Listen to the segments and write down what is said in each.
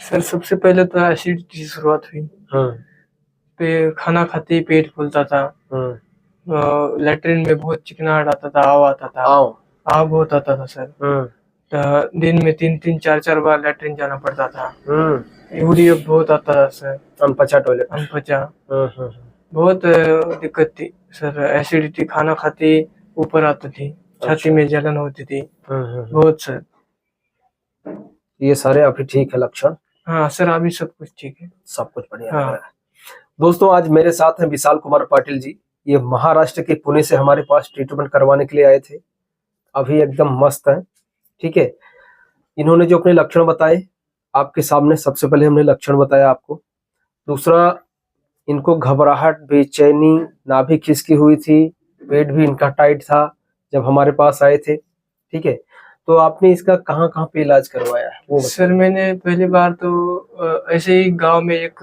Sir सबसे पहले तो एसिडिटी से शुरुआत हुई। हाँ। खाना खाते ही पेट फूलता था। हाँ। लैट्रिन में बहुत चिकनाहट आता था, आव आता था। आव बहुत आता था सर। दिन में 3-3 4-4 बार लैट्रिन जाना पड़ता था। यूरिया बहुत आता था सर। अनपचा टॉयलेट। अनपचा। बहुत दिक्कत थी सर। एसिडिटी खाना खाते ही ऊपर आती थी, छाती में जलन होती थी बहुत सर। ये सारे अभी ठीक है लक्षण? हाँ सर, अभी सब कुछ ठीक है, सब कुछ बढ़िया लग रहा है। दोस्तों आज मेरे साथ हैं विशाल कुमार पाटिल जी। ये महाराष्ट्र के पुणे से हमारे पास ट्रीटमेंट करवाने के लिए आए थे। अभी एकदम मस्त है। ठीक है, इन्होंने जो अपने लक्षण बताए आपके सामने, सबसे पहले हमने लक्षण बताया आपको। दूसरा, इनको घबराहट, बेचैनी, नाभि खिसकी हुई थी, पेट भी इनका टाइट था जब हमारे पास आए थे। ठीक है, तो आपने इसका कहाँ कहाँ पे इलाज करवाया है वो? सर मैंने पहली बार तो ऐसे ही गांव में एक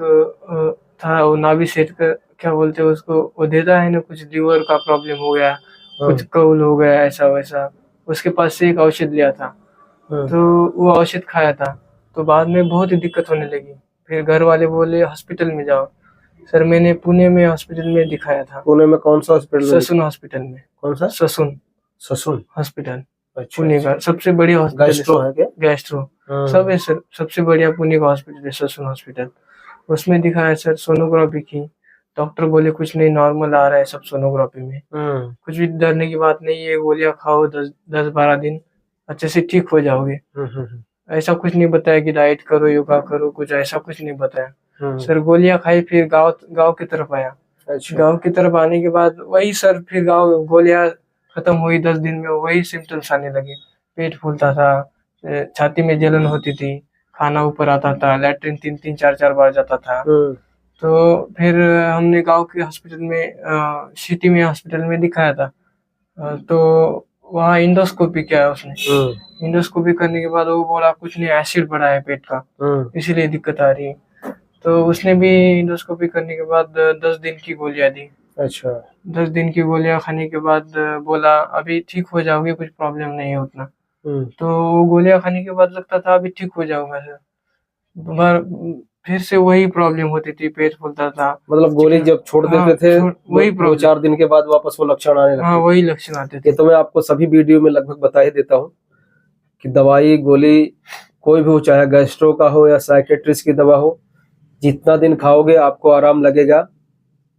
था, वो नाभि सेट का क्या बोलते हैं उसको, वो देता है ना, कुछ लीवर का प्रॉब्लम हो गया, कुछ कौल हो गया, ऐसा वैसा। उसके पास से एक औषध लिया था, तो वो औषध खाया था, तो बाद में बहुत ही दिक्कत होने लगी। फिर घर वाले बोले हॉस्पिटल में जाओ। सर मैंने पुणे में हॉस्पिटल में दिखाया था। पुणे में कौन सा हॉस्पिटल? ससून हॉस्पिटल में। कौन सा? ससून। ससून हॉस्पिटल। अच्छा, पुणे का सबसे बढ़िया हॉस्पिटल। गैस्ट्रो है क्या? गैस्ट्रो सब है सर, सबसे बढ़िया पुणे का हॉस्पिटल है ससून हॉस्पिटल। उसमें दिखाया सर, सोनोग्राफी की। डॉक्टर बोले कुछ नहीं, नॉर्मल आ रहा है सब सोनोग्राफी में, कुछ भी डरने की बात नहीं है, गोलियां खाओ 10-12 दिन अच्छे से ठीक हो जाओगे। ऐसा कुछ नहीं बताया कि डाइट करो, योगा करो, कुछ ऐसा कुछ नहीं बताया सर। गोलियां खाई, फिर गाँव की तरफ आया। गाँव की तरफ आने के बाद वही सर, फिर गाँव गोलियां खत्म हुई 10 दिन में, वही सिम्टम्स आने लगे। पेट फूलता था, छाती में जलन होती थी, खाना ऊपर आता था, लैट्रिन 3-3 4-4 बार जाता था। तो फिर हमने गांव के हॉस्पिटल में, सिटी में हॉस्पिटल में दिखाया था। तो वहाँ इंडोस्कोपी किया उसने। इंडोस्कोपी करने के बाद वो बोला कुछ नहीं, एसिड बढ़ा है पेट का, इसीलिए दिक्कत आ रही है। तो उसने भी इंडोस्कोपी करने के बाद 10 दिन की गोलियां दी। अच्छा, 10 दिन की गोलियां खाने के बाद बोला अभी ठीक हो जाओगे, कुछ प्रॉब्लम नहीं है उतना। तो वो गोलियां खाने के बाद लगता था अभी ठीक हो जाऊंगा सर, पर फिर से वही प्रॉब्लम होती थी, पेट फूलता था। मतलब गोली जब छोड़ देते थे वही 2-4 दिन के बाद वापस वो लक्षण आने लगते? हाँ, वही लक्षण आते थे। ये तो मैं आपको सभी वीडियो में लगभग बता ही देता हूँ कि दवाई गोली कोई भी हो, चाहे गैस्ट्रो का हो या साइकेट्रिस्ट की दवा हो, जितना दिन खाओगे आपको आराम लगेगा।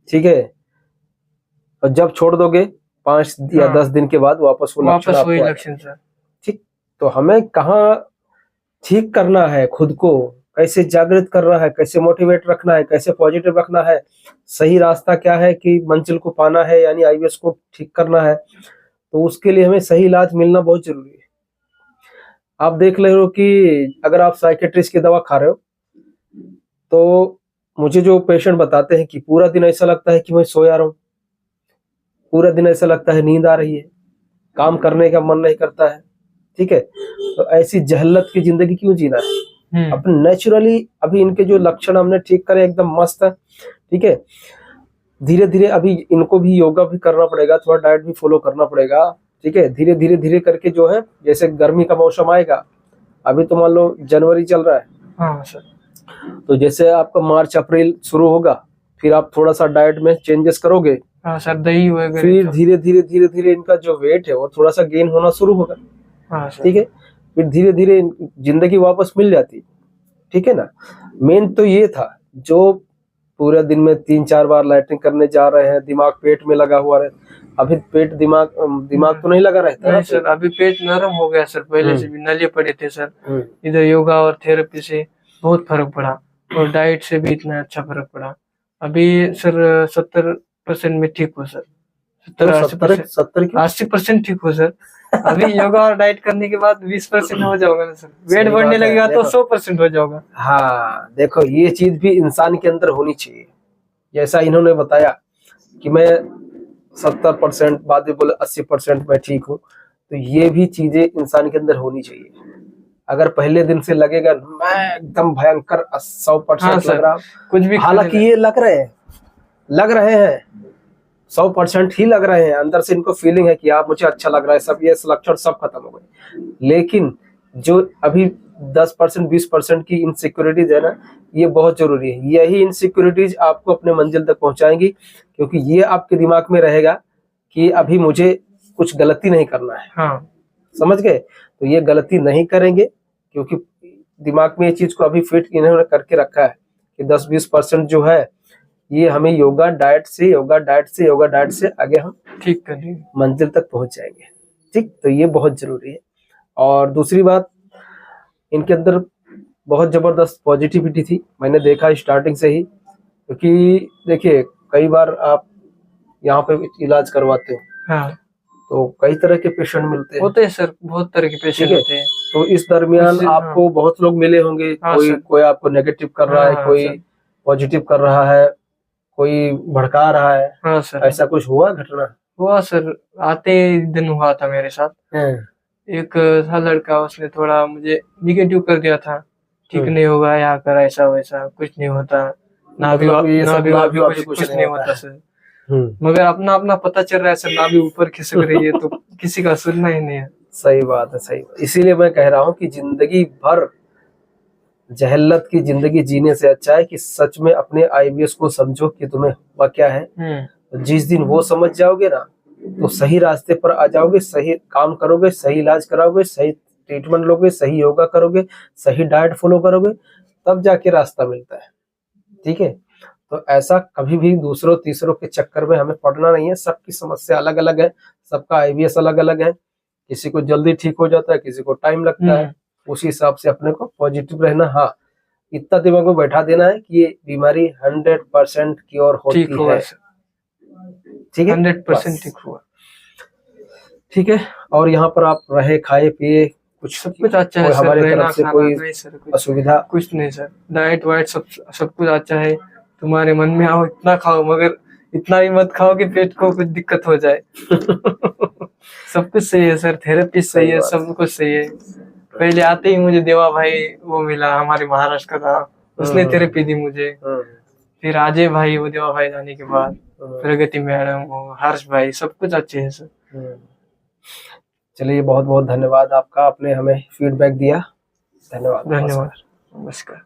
ठीक है, और जब छोड़ दोगे 5 या 10 दिन के बाद वापस वो लक्षण आपको आएगा। सर ठीक, तो हमें कहाँ ठीक करना है, खुद को कैसे जागृत करना है, कैसे मोटिवेट रखना है, कैसे पॉजिटिव रखना है, सही रास्ता क्या है कि मंजिल को पाना है, यानी आईबीएस को ठीक करना है, तो उसके लिए हमें सही इलाज मिलना बहुत जरूरी है। आप देख ले रहे हो कि अगर आप साइकेट्रिस्ट की दवा खा रहे हो, तो मुझे जो पेशेंट बताते हैं कि पूरा दिन ऐसा लगता है कि मैं सोया रहा हूं, पूरा दिन ऐसा लगता है नींद आ रही है, काम करने का मन नहीं करता है। ठीक है, तो ऐसी जहलत की जिंदगी क्यों जीना है? अपन नेचुरली अभी इनके जो लक्षण हमने ठीक करे, एकदम मस्त है। ठीक है, धीरे धीरे अभी इनको भी योगा भी करना पड़ेगा, थोड़ा डाइट भी फॉलो करना पड़ेगा। ठीक है, धीरे धीरे धीरे करके जो है, जैसे गर्मी का मौसम आएगा, अभी तो मान लो जनवरी चल रहा है। हाँ सर। तो जैसे आपका मार्च अप्रैल शुरू होगा, फिर आप थोड़ा सा डाइट में चेंजेस करोगे। हाँ सर, दही वगैरह। फिर धीरे धीरे इनका जो वेट है वो थोड़ा सा गेन होना शुरू होगा। हाँ सर। ठीक है, फिर धीरे धीरे जिंदगी वापस मिल जाती। ठीक है ना, मेन तो ये था, जो पूरे दिन में 3-4 बार लैट्रिन करने जा रहे हैं, दिमाग पेट में लगा हुआ है। अभी पेट दिमाग तो नहीं लगा रहता है सर, अभी पेट नरम हो गया सर, पहले से भी नले पड़े थे सर। इधर योगा और थेरेपी से बहुत फर्क पड़ा, और डाइट से भी इतना अच्छा फर्क पड़ा। अभी सर 70% में ठीक हो सर, 80% ठीक हो सर। अभी योगा और डाइट करने के बाद 20% हो जाओगा ना सर, वेट बढ़ने लगेगा तो 100% हो जाओगा। हाँ देखो, ये चीज भी इंसान के अंदर होनी चाहिए। जैसा इन्होंने बताया कि मैं 70%, बाद में बोले 80% में ठीक हूँ, तो ये भी चीजें इंसान के अंदर होनी चाहिए। अगर पहले दिन से लगेगा मैं एकदम भयंकर 100% लग रहा, कुछ भी, हालांकि ये लग रहे हैं 100% ही लग रहे हैं, अंदर से इनको फीलिंग है कि आप मुझे अच्छा लग रहा है, सब ये लक्षण सब खत्म हो गए, लेकिन जो अभी 10% 20% की इनसिक्योरिटीज है ना, ये बहुत जरूरी है। यही इनसिक्योरिटीज आपको अपने मंजिल तक पहुंचाएंगी, क्योंकि ये आपके दिमाग में रहेगा कि अभी मुझे कुछ गलती नहीं करना है। हाँ समझ गए? तो ये गलती नहीं करेंगे, क्योंकि दिमाग में ये चीज को अभी फिट इन्होंने करके रखा है कि 10-20% जो है ये हमें योगा डाइट से आगे हम ठीक करेंगे। मंजिल तक पहुंच जाएंगे। ठीक, तो ये बहुत जरूरी है। और दूसरी बात, इनके अंदर बहुत जबरदस्त पॉजिटिविटी थी, मैंने देखा स्टार्टिंग से ही। क्योंकि देखिए, कई बार आप यहाँ पे इलाज करवाते हो हाँ तो कई तरह के पेशेंट मिलते हैं, होते हैं सर, बहुत तरह के ठीक पेशेंट है? होते हैं। तो इस दरमियान उससे आपको बहुत लोग मिले होंगे, हाँ कोई सर। कोई आपको नेगेटिव कर रहा है, हाँ कोई सर। पॉजिटिव कर रहा है, कोई भड़का रहा है, हाँ सर। ऐसा कुछ हुआ घटना? हुआ सर, आते ही दिन हुआ था मेरे साथ। एक था लड़का, उसने थोड़ा मुझे निगेटिव कर दिया था, ठीक नहीं होगा यहाँ कर, ऐसा वैसा कुछ नहीं होता, नाभि मतलब ये सब नाभि नाभि वाभि कुछ नहीं होता सर। हम्म, मगर अपना अपना पता चल रहा है सर, नाभि ऊपर खिसक रही है तो किसी का सुनना ही नहीं है। सही बात है, सही बात। इसीलिए मैं कह रहा हूँ कि जिंदगी भर जहलत की जिंदगी जीने से अच्छा है कि सच में अपने आईबीएस को समझो कि तुम्हें हुआ क्या है। तो जिस दिन वो समझ जाओगे ना, तो सही रास्ते पर आ जाओगे, सही काम करोगे, सही इलाज कराओगे, सही ट्रीटमेंट लोगे, सही योगा करोगे, सही डाइट फॉलो करोगे, तब जाके रास्ता मिलता है। ठीक है? तो ऐसा कभी भी दूसरों तीसरों के चक्कर में हमें पड़ना नहीं है। सबकी समस्या अलग अलग है, सबका आईबीएस अलग अलग है, किसी को जल्दी ठीक हो जाता है, किसी को टाइम लगता है। उसी हिसाब से अपने को पॉजिटिव रहना। हाँ, इतना दिमाग में बैठा देना है कि ये बीमारी 100% क्योर होती है। ठीक है, 100% ठीक हुआ। ठीक है। और यहाँ पर आप रहे, खाए पिए, कुछ सब कुछ अच्छा है सर, हमारी रहना तरफ से खाना कोई नहीं सर, असुविधा? कुछ नहीं सर, डाइट वाइट सब कुछ अच्छा है। तुम्हारे मन में आओ इतना खाओ, मगर इतना भी मत खाओ कि पेट को कुछ दिक्कत हो जाए। सब कुछ सही है सर, थेरेपी सही है, सब कुछ सही है। पहले आते ही मुझे देवा भाई वो मिला, हमारे महाराष्ट्र का था, उसने थेरेपी दी मुझे। फिर अजय भाई, वो देवा भाई जाने के बाद प्रगति मैडम, हर्ष भाई, सब कुछ अच्छे है सर। चलिए, बहुत बहुत धन्यवाद आपका, आपने हमें फीडबैक दिया। धन्यवाद। धन्यवाद, नमस्कार।